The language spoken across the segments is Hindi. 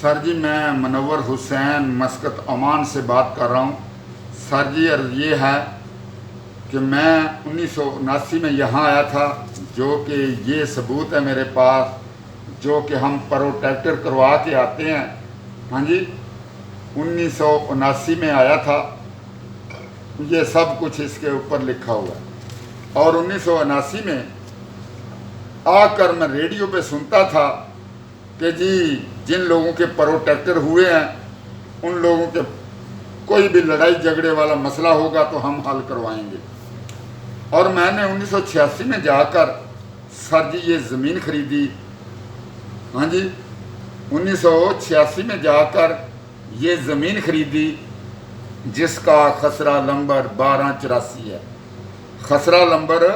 सर जी, मैं मुनव्वर हुसैन मस्कत ओमान से बात कर रहा हूँ। सर जी, अर्ज़ ये है कि मैं 1979 में यहाँ आया था, जो कि ये सबूत है मेरे पास, जो कि हम प्रोटेक्टर करवा के आते हैं। हाँ जी, 1979 में आया था, ये सब कुछ इसके ऊपर लिखा हुआ है। और 1979 में आकर मैं रेडियो पे सुनता था कि जी जिन लोगों के प्रोटेक्टर हुए हैं उन लोगों के कोई भी लड़ाई झगड़े वाला मसला होगा तो हम हल करवाएंगे। और मैंने 1986 में जाकर सर जी ये ज़मीन खरीदी। हाँ जी, 1986 में जाकर ये ज़मीन खरीदी, जिसका खसरा नंबर 1284 है। खसरा नंबर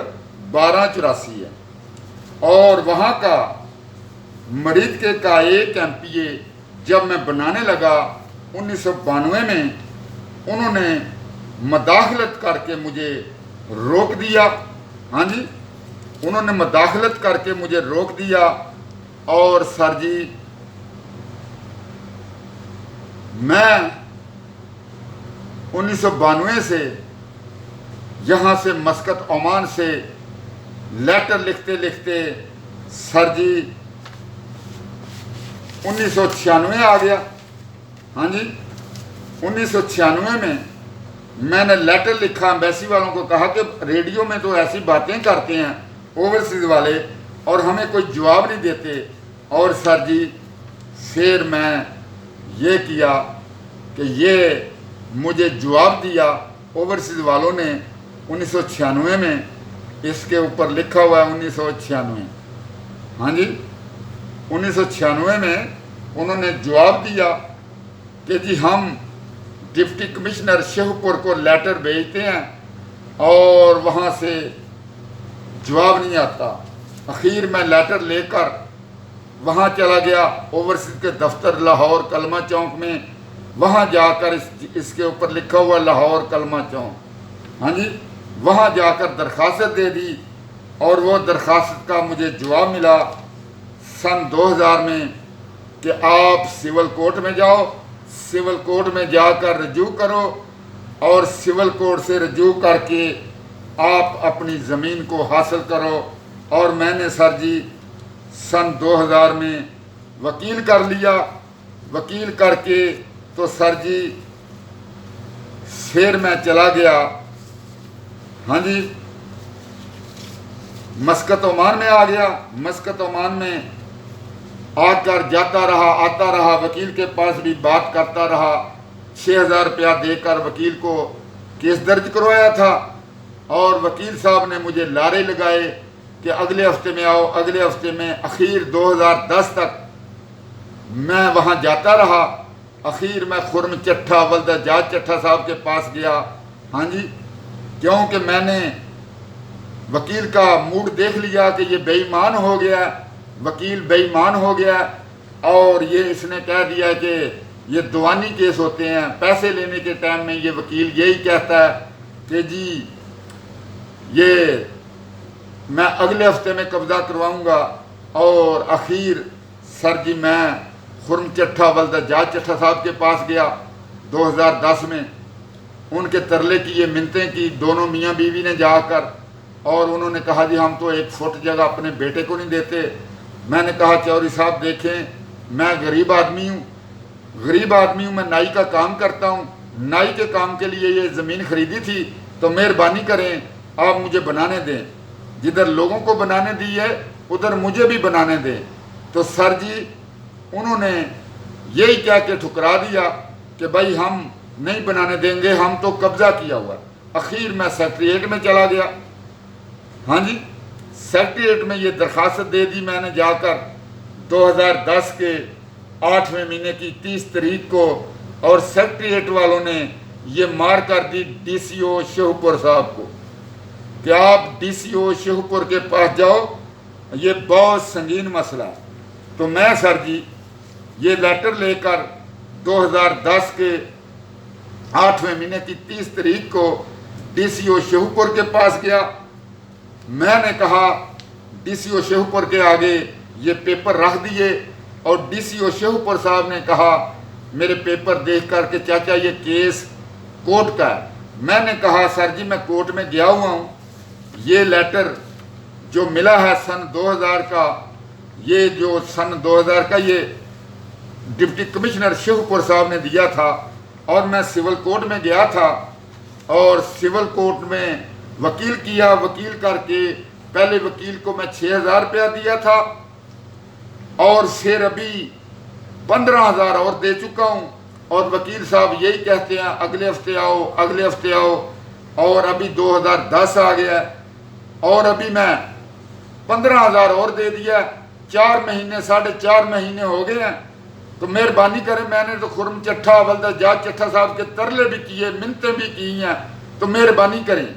1284 है। और वहाँ का मरीद के का एक MPA जब मैं बनाने लगा 1992 में, उन्होंने मदाखलत करके मुझे रोक दिया। हाँ जी, उन्होंने मदाखलत करके मुझे रोक दिया। और सर जी, मैं 1992 से यहाँ से मस्कत ओमान से लेटर लिखते लिखते सर जी 1996 आ गया। हाँ जी, 1996 में मैंने लेटर लिखा, एम्बेसी वालों को कहा कि रेडियो में तो ऐसी बातें करते हैं ओवरसीज़ वाले और हमें कोई जवाब नहीं देते। और सर जी, फिर मैं ये किया कि ये मुझे जवाब दिया ओवरसीज़ वालों ने 1996 में। इसके ऊपर लिखा हुआ है 1996। हाँ जी, 1996 में उन्होंने जवाब दिया कि जी हम डिप्टी कमिश्नर शेखपुर को लेटर भेजते हैं और वहाँ से जवाब नहीं आता। आखिर मैं लेटर लेकर वहाँ चला गया ओवरसीज़ के दफ्तर लाहौर कलमा चौक में। वहाँ जाकर इसके ऊपर लिखा हुआ लाहौर कलमा चौक। हाँ जी, वहाँ जाकर दरखास्त दे दी और वो दरखास्त का मुझे जवाब मिला सन 2000 में कि आप सिविल कोर्ट में जाओ, सिविल कोर्ट में जाकर रजू करो और सिविल कोर्ट से रजू करके आप अपनी ज़मीन को हासिल करो। और मैंने सर जी सन 2000 में वकील कर लिया। वकील करके तो सर जी फिर मैं चला गया। हाँ जी, मस्कत ओमान में आ गया। मस्कत ओमान में आकर जाता रहा, आता रहा, वकील के पास भी बात करता रहा। 6000 रुपया देकर वकील को केस दर्ज करवाया था और वकील साहब ने मुझे लारे लगाए कि अगले हफ्ते में आओ, अगले हफ्ते में। आखिर 2010 तक मैं वहाँ जाता रहा। आखिर मैं खुरम चट्ठा वल्दा जाज चट्ठा साहब के पास गया। हाँ जी, क्योंकि मैंने वकील का मूड देख लिया कि ये बेईमान हो गया, वकील बेईमान हो गया। और ये इसने कह दिया कि ये दीवानी केस होते हैं, पैसे लेने के टाइम में ये वकील यही कहता है कि जी ये मैं अगले हफ्ते में कब्ज़ा करवाऊंगा। और आखिर सर जी मैं खुरम चट्ठा वल्दा जाज चट्ठा साहब के पास गया 2010 में। उनके तरले की ये मिन्नतें की दोनों मियाँ बीवी ने जाकर, और उन्होंने कहा जी हम तो 1 फुट जगह अपने बेटे को नहीं देते। मैंने कहा चौधरी साहब देखें, मैं गरीब आदमी हूँ, गरीब आदमी हूँ, मैं नाई का काम करता हूँ, नाई के काम के लिए ये ज़मीन खरीदी थी, तो मेहरबानी करें आप मुझे बनाने दें। जिधर लोगों को बनाने दी है उधर मुझे भी बनाने दें। तो सर जी उन्होंने यही कह के ठुकरा दिया कि भाई हम नहीं बनाने देंगे, हम तो कब्ज़ा किया हुआ। आखिर मैं सेक्रेटेरिएट में चला गया। हाँ जी, सेक्रेटेरिएट में ये दरखास्त दे दी मैंने जाकर 2010 के 8वें महीने की 30 तारीख को। और सेक्रेटेरिएट वालों ने ये मार कर दी DCO शेखपुर साहब को कि आप DCO शेखपुर के पास जाओ, ये बहुत संगीन मसला है। तो मैं सर जी ये लेटर लेकर 2010 के 8वें महीने की 30 तारीख को DCO शेखपुर के पास गया। मैंने कहा DCO शेखपुर के आगे ये पेपर रख दिए और डीसीओ शेखपुर साहब ने कहा मेरे पेपर देख कर के चाचा ये केस कोर्ट का है। मैंने कहा सर जी मैं कोर्ट में गया हुआ हूँ, ये लेटर जो मिला है सन 2000 का, ये जो सन 2000 का ये डिप्टी कमिश्नर शेखपुर साहब ने दिया था, और मैं सिविल कोर्ट में गया था और सिविल कोर्ट में वकील किया। वकील करके पहले वकील को मैं 6000 रुपया दिया था और फिर अभी 15,000 और दे चुका हूँ, और वकील साहब यही कहते हैं अगले हफ्ते आओ, अगले हफ्ते आओ, और अभी 2010 आ गया और अभी मैं 15,000 और दे दिया। 4 महीने 4.5 महीने हो गए हैं। तो मेहरबानी करें, मैंने तो खुरम चट्ठा हवलदार जाट चट्ठा साहब के तरले भी किए, मिन्नतें भी की हैं, तो मेहरबानी करें।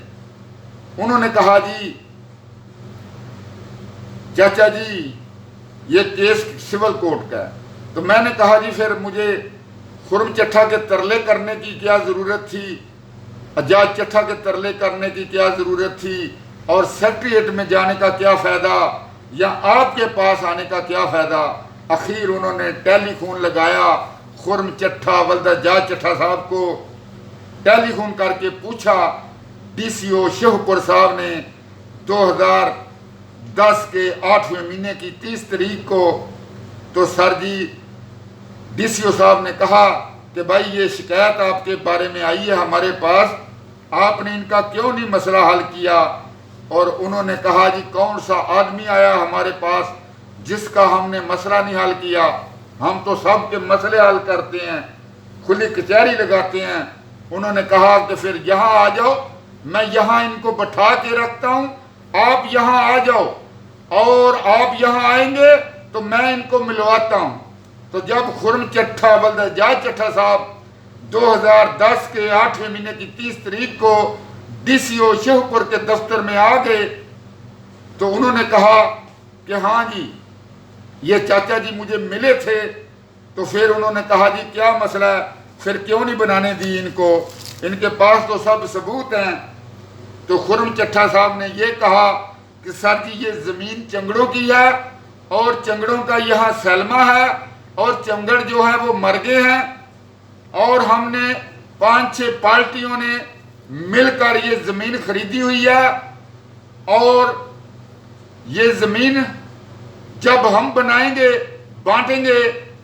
उन्होंने कहा जी चाचा जी ये केस सिविल कोर्ट का है। तो मैंने कहा जी फिर मुझे खुरम चट्ठा के तरले करने की क्या ज़रूरत थी, जाट चट्ठा के तरले करने की क्या ज़रूरत थी, और सेक्रेटरीट में जाने का क्या फ़ायदा, या आपके पास आने का क्या फ़ायदा। आखिर उन्होंने टेलीफोन लगाया, खुरम चट्ठा हवलदार जाट चट्ठा साहब को टेलीफोन करके पूछा। डीसीओ शेखपुर साहब ने 2010 के 8वें महीने की 30 तारीख को, तो सर जी डीसीओ साहब ने कहा कि भाई ये शिकायत आपके बारे में आई है हमारे पास, आपने इनका क्यों नहीं मसला हल किया। और उन्होंने कहा जी कौन सा आदमी आया हमारे पास जिसका हमने मसला नहीं हल किया, हम तो सब के मसले हल करते हैं, खुली कचहरी लगाते हैं। उन्होंने कहा कि फिर यहाँ आ जाओ, मैं यहाँ इनको बैठा के रखता हूँ, आप यहाँ आ जाओ, और आप यहाँ आएंगे तो मैं इनको मिलवाता हूँ। तो जब खुरम चट्ठा हवलदार जाट चट्ठा साहब 2010 के 8वें महीने की 30 तारीख को डीसीओ शेखपुर के दफ्तर में आ गए, तो उन्होंने कहा कि हाँ जी ये चाचा जी मुझे मिले थे। तो फिर उन्होंने कहा जी क्या मसला है, फिर क्यों नहीं बनाने दी इनको, इनके पास तो सब सबूत हैं। तो खुरम चट्ठा साहब ने ये कहा कि सर जी ये ज़मीन चंगड़ों की है, और चंगड़ों का यहाँ सलमा है, और चंगड़ जो है वो मर गए हैं, और हमने 5-6 पार्टियों ने मिलकर ये ज़मीन खरीदी हुई है, और ये ज़मीन जब हम बनाएंगे बांटेंगे